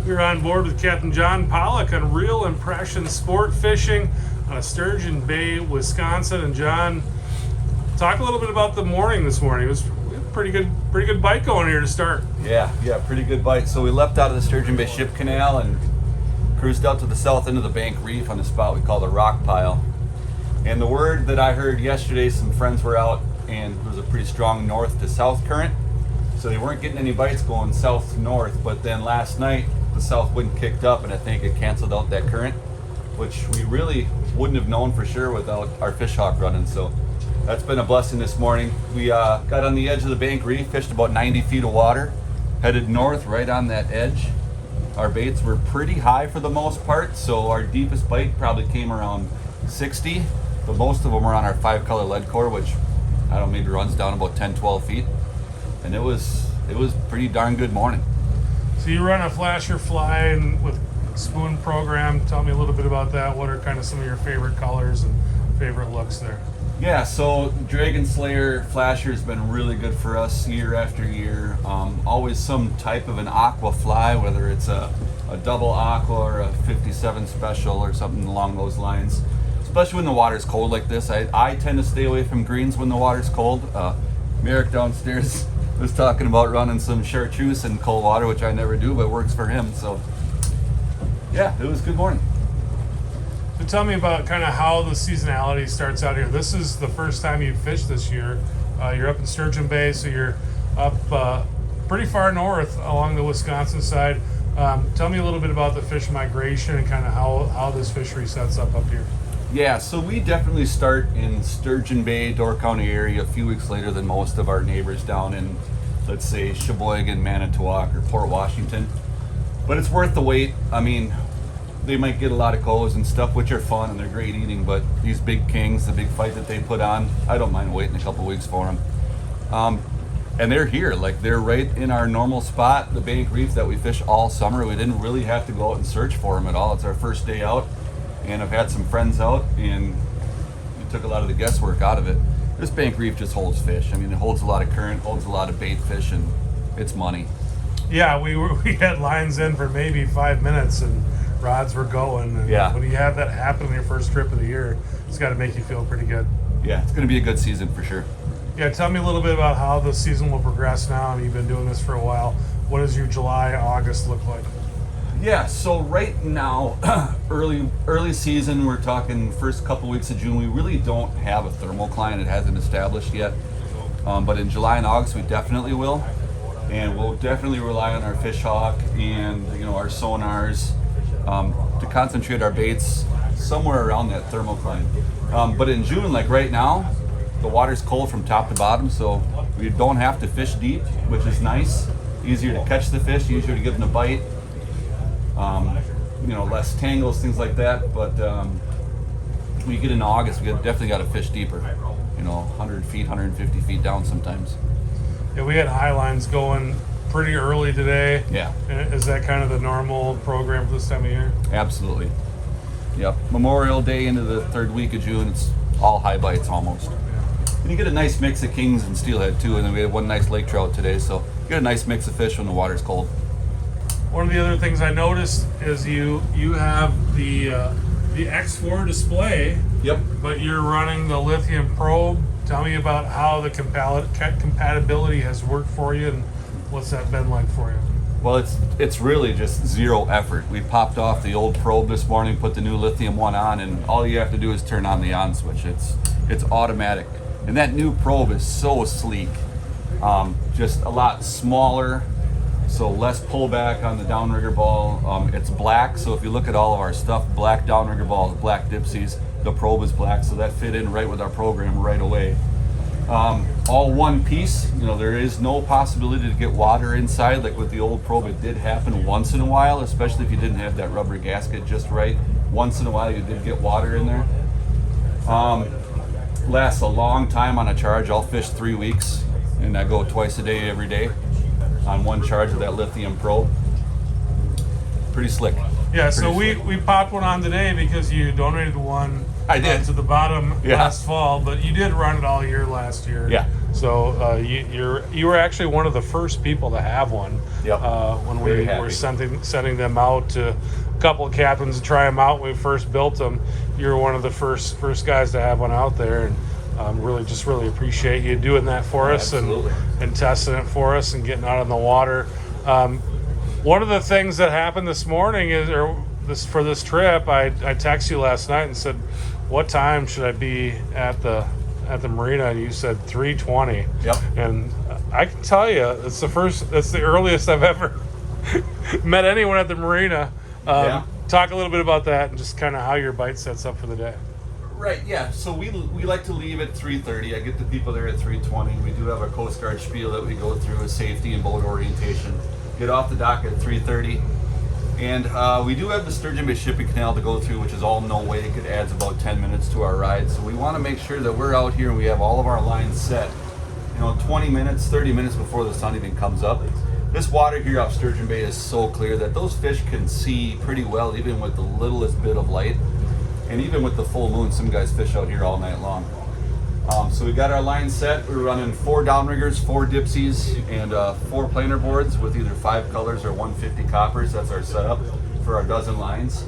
We're on board with Captain John Pollock on Real Impression Sport Fishing on Sturgeon Bay, Wisconsin. And John, talk a little bit about the morning this morning. It was a pretty good bite going here to start. Yeah, pretty good bite. So we left out of the Sturgeon Bay Ship Canal and cruised out to the south end of the Bank Reef on a spot we call the Rock Pile. And the word that I heard yesterday, some friends were out and there was a pretty strong north to south current. So they weren't getting any bites going south to north, but then last night the south wind kicked up and I think it canceled out that current, which we really wouldn't have known for sure without our Fish Hawk running. So that's been a blessing this morning. We got on the edge of the Bank Reef, fished about 90 feet of water, headed north right on that edge. Our baits were pretty high for the most part, so our deepest bite probably came around 60, but most of them were on our 5-color lead core, which I don't know, maybe runs down about 10-12 feet. And it was pretty darn good morning. So you run a flasher fly and with spoon program. Tell me a little bit about that. What are kind of some of your favorite colors and favorite looks there? Yeah, so Dragon Slayer flasher has been really good for us year after year. Always some type of an aqua fly, whether it's a double aqua or a 57 special or something along those lines. Especially when the water's cold like this. I tend to stay away from greens when the water's cold. Merrick downstairs was talking about running some chartreuse in cold water, which I never do, but works for him. So yeah, it was a good morning. So tell me about kind of how the seasonality starts out here. This is the first time you've fished this year. You're up in Sturgeon Bay, so you're up pretty far north along the Wisconsin side. Tell me a little bit about the fish migration and kind of how this fishery sets up here. Yeah, so we definitely start in Sturgeon Bay, Door County area a few weeks later than most of our neighbors down in, let's say, Sheboygan, Manitowoc, or Port Washington. But it's worth the wait. I mean, they might get a lot of colors and stuff, which are fun and they're great eating, but these big kings, the big fight that they put on, I don't mind waiting a couple weeks for them. And they're here, like they're right in our normal spot, the Bank Reef that we fish all summer. We didn't really have to go out and search for them at all. It's our first day out. And I've had some friends out and it took a lot of the guesswork out of it. This Bank Reef just holds fish. I mean, it holds a lot of current, holds a lot of bait fish, and it's money. Yeah, we had lines in for maybe 5 minutes and rods were going. And yeah. When you have that happen on your first trip of the year, it's got to make you feel pretty good. Yeah, it's going to be a good season for sure. Yeah, tell me a little bit about how the season will progress now. I mean, you've been doing this for a while. What does your July, August look like? Yeah, so right now, early season, we're talking first couple weeks of June, we really don't have a thermocline. It hasn't established yet. But in July and August, we definitely will. And we'll definitely rely on our Fish Hawk and our sonars to concentrate our baits somewhere around that thermocline. But in June, like right now, the water's cold from top to bottom, so we don't have to fish deep, which is nice. Easier to catch the fish, easier to give them a bite. Less tangles, things like that. But when you get into August, we definitely got to fish deeper. 100 feet, 150 feet down sometimes. Yeah, we had high lines going pretty early today. Yeah. Is that kind of the normal program for this time of year? Absolutely. Yep. Memorial Day into the third week of June, it's all high bites almost. And you get a nice mix of kings and steelhead too, and then we had one nice lake trout today, so you get a nice mix of fish when the water's cold. One of the other things I noticed is you have the X4 display. Yep. But you're running the lithium probe. Tell me about how the compatibility has worked for you and what's that been like for you? Well, it's really just zero effort. We popped off the old probe this morning, put the new lithium one on, and all you have to do is turn on the on switch. It's automatic. And that new probe is so sleek. Just a lot smaller, so less pullback on the downrigger ball. It's black, so if you look at all of our stuff, black downrigger balls, black dipsies, the probe is black, so that fit in right with our program right away. All one piece, there is no possibility to get water inside. Like with the old probe, it did happen once in a while, especially if you didn't have that rubber gasket just right. Once in a while you did get water in there. Lasts a long time on a charge. I'll fish 3 weeks and I go twice a day every day on one charge of that lithium probe. Pretty slick. Yeah, so we popped one on today because you donated one I did. to the bottom last fall, but you did run it all year last year. Yeah. So you were actually one of the first people to have one. Yep. When Very we happy. were sending them out to a couple of captains to try them out when we first built them. You were one of the first guys to have one out there, and really appreciate you doing that for us and testing it for us and getting out on the water. One of the things that happened this morning for this trip, I texted you last night and said, what time should I be at the marina? And you said 3:20. Yep. And I can tell you, that's the earliest I've ever met anyone at the marina. Talk a little bit about that and just kind of how your bite sets up for the day. Right, yeah. So we like to leave at 3:30. I get the people there at 3:20. We do have a Coast Guard spiel that we go through with safety and boat orientation. Get off the dock at 3:30. And we do have the Sturgeon Bay shipping canal to go through, which is all no wake. It adds about 10 minutes to our ride. So we want to make sure that we're out here and we have all of our lines set, 20 minutes, 30 minutes before the sun even comes up. This water here off Sturgeon Bay is so clear that those fish can see pretty well, even with the littlest bit of light. And even with the full moon, some guys fish out here all night long. So we got our line set. We're running 4 downriggers, 4 dipsies, and 4 planer boards with either 5 colors or 150 coppers. That's our setup for our dozen lines.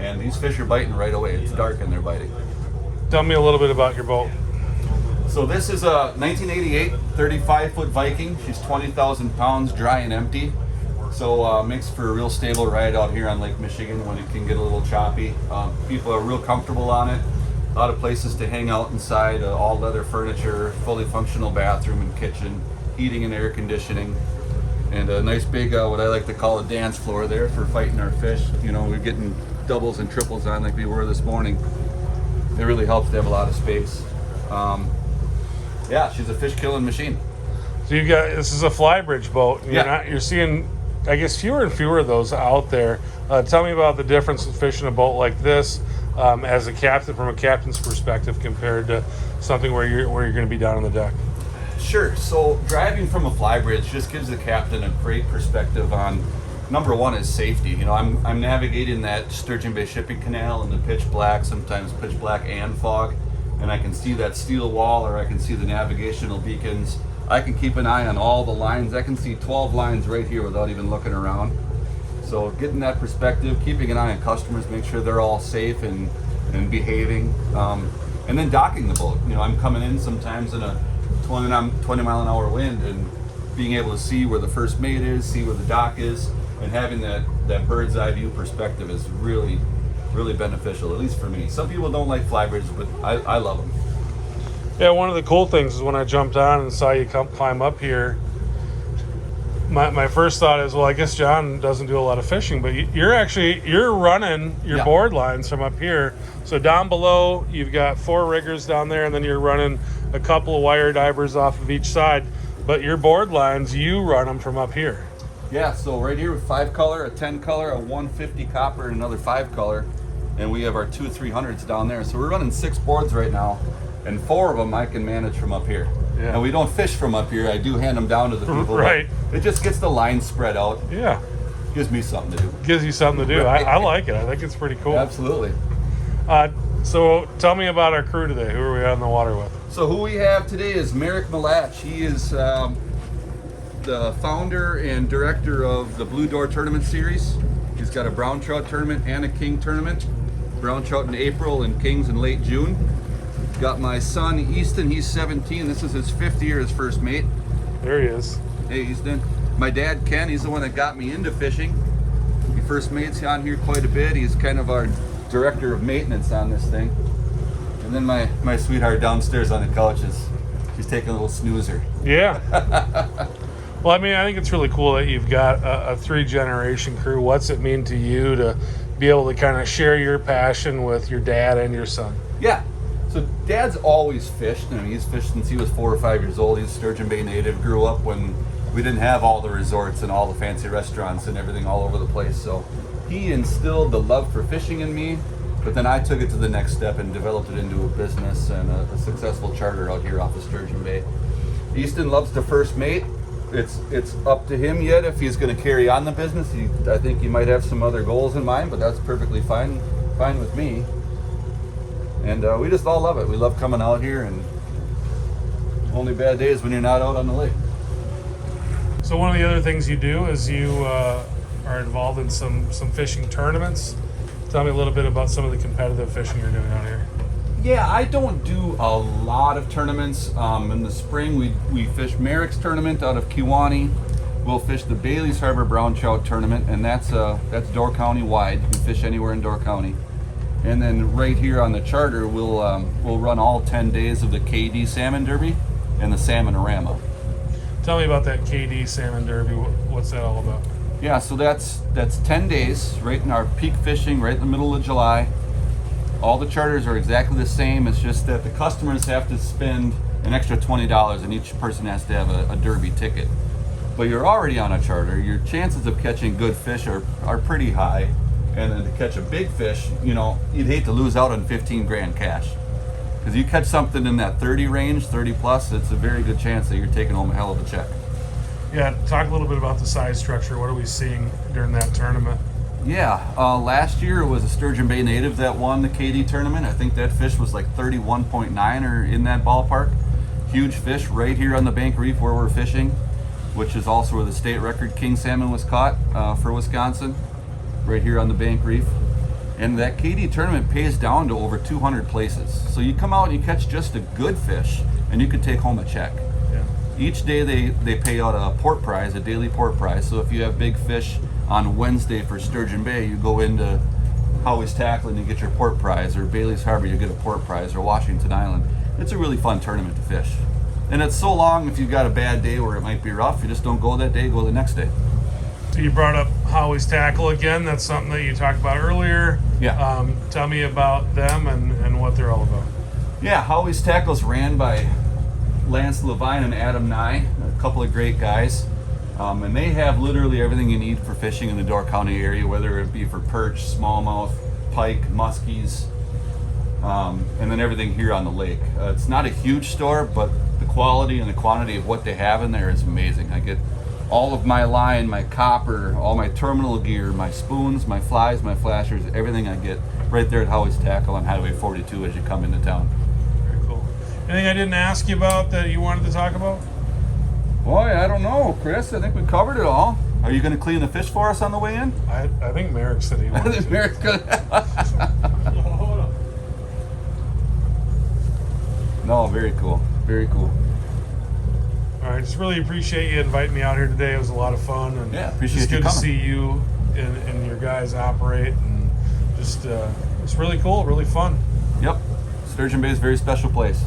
And these fish are biting right away. It's dark and they're biting. Tell me a little bit about your boat. So this is a 1988 35-foot Viking. She's 20,000 pounds, dry and empty. So makes for a real stable ride out here on Lake Michigan when it can get a little choppy. People are real comfortable on it. A lot of places to hang out inside, all leather furniture, fully functional bathroom and kitchen, heating and air conditioning, and a nice big, what I like to call a dance floor there for fighting our fish. We're getting doubles and triples on like we were this morning. It really helps to have a lot of space. She's a fish killing machine. So this is a flybridge boat. You're seeing, I guess, fewer and fewer of those out there. Tell me about the difference in fishing a boat like this as a captain, from a captain's perspective, compared to something where you're going to be down on the deck. Sure. So driving from a flybridge just gives the captain a great perspective on, number one, is safety. I'm navigating that Sturgeon Bay shipping canal in the pitch black, sometimes pitch black and fog, and I can see that steel wall, or I can see the navigational beacons. I can keep an eye on all the lines. I can see 12 lines right here without even looking around. So getting that perspective, keeping an eye on customers, make sure they're all safe and behaving, and then docking the boat. I'm coming in sometimes in a 20 mile an hour wind, and being able to see where the first mate is, see where the dock is, and having that bird's eye view perspective is really, really beneficial, at least for me. Some people don't like flybridges, but I love them. Yeah, one of the cool things is when I jumped on and saw you climb up here, my first thought is, well, I guess John doesn't do a lot of fishing, but you're running your board lines from up here. So down below, you've got 4 riggers down there, and then you're running a couple of wire divers off of each side. But your board lines, you run them from up here. Yeah, so right here with 5 color, a 10 color, a 150 copper, and another 5 color. And we have our 2 300s down there. So we're running 6 boards right now, and 4 of them I can manage from up here. Yeah. And we don't fish from up here. I do hand them down to the people. Right. It just gets the line spread out. Yeah. Gives me something to do. Gives you something to do. Right. I like it. I think it's pretty cool. Absolutely. So tell me about our crew today. Who are we on the water with? So who we have today is Merrick Malach. He is the founder and director of the Blue Door Tournament Series. He's got a brown trout tournament and a king tournament. Brown trout in April and kings in late June. Got my son Easton, he's 17. This is his 5th year as first mate. There he is. Hey Easton. My dad Ken, he's the one that got me into fishing. He first mate's on here quite a bit. He's kind of our director of maintenance on this thing. And then my sweetheart downstairs on the couch she's taking a little snoozer. Yeah. Well, I mean, I think it's really cool that you've got a 3-generation crew. What's it mean to you to be able to kind of share your passion with your dad and your son? Yeah. So Dad's always fished. He's fished since he was 4 or 5 years old. He's a Sturgeon Bay native. Grew up when we didn't have all the resorts and all the fancy restaurants and everything all over the place. So he instilled the love for fishing in me, but then I took it to the next step and developed it into a business and a successful charter out here off of Sturgeon Bay. Easton loves to first mate. It's up to him yet if he's going to carry on the business. I think he might have some other goals in mind, but that's perfectly fine with me. And we just all love it. We love coming out here and Only bad day is when you're not out on the lake. So one of the other things you do is you are involved in some fishing tournaments. Tell me a little bit about some of the competitive fishing you're doing out here. Yeah, I don't do a lot of tournaments. In the spring, we fish Merrick's tournament out of Kewanee. We'll fish the Bailey's Harbor Brown Trout tournament, and that's Door County wide. You can fish anywhere in Door County. And then right here on the charter, we'll run all 10 days of the KD Salmon Derby and the Salmon-orama. Tell me about that KD Salmon Derby. What's that all about? Yeah, so that's 10 days, right in our peak fishing, right in the middle of July. All the charters are exactly the same. It's just that the customers have to spend an extra $20 and each person has to have a derby ticket. But you're already on a charter. Your chances of catching good fish are pretty high. And then to catch a big fish, you'd hate to lose out on 15 grand cash. Because you catch something in that 30 range, 30 plus, it's a very good chance that you're taking home a hell of a check. Yeah, talk a little bit about the size structure. What are we seeing during that tournament? Yeah, last year it was a Sturgeon Bay native that won the KD tournament. I think that fish was like 31.9 or in that ballpark. Huge fish right here on the Bank Reef where we're fishing, which is also where the state record king salmon was caught for Wisconsin, right here on the Bank Reef. And that KD tournament pays down to over 200 places. So you come out and you catch just a good fish and you could take home a check. Yeah. Each day they pay out a port prize, a daily port prize. So if you have big fish on Wednesday for Sturgeon Bay, you go into Howie's Tackle and you get your port prize, or Bailey's Harbor, you get a port prize, or Washington Island. It's a really fun tournament to fish. And it's so long, if you've got a bad day where it might be rough, you just don't go that day, go the next day. So you brought up Howie's Tackle again. That's something that you talked about earlier. Yeah. Tell me about them and what they're all about. Yeah, Howie's Tackle's ran by Lance Levine and Adam Nye, a couple of great guys. And they have literally everything you need for fishing in the Door County area, whether it be for perch, smallmouth, pike, muskies, and then everything here on the lake. It's not a huge store, but the quality and the quantity of what they have in there is amazing. I get all of my line, my copper, all my terminal gear, my spoons, my flies, my flashers, everything I get right there at Howie's Tackle on Highway 42 as you come into town. Very cool. Anything I didn't ask you about that you wanted to talk about? Boy, I don't know, Chris. I think we covered it all. Are you going to clean the fish for us on the way in? I think Merrick said he wanted to. Merrick's good. No, very cool. Very cool. All right, just really appreciate you inviting me out here today. It was a lot of fun, and Yeah, appreciate it's you good to coming. see you and your guys operate, and just it's really cool, really fun. Yep. Sturgeon Bay is a very special place.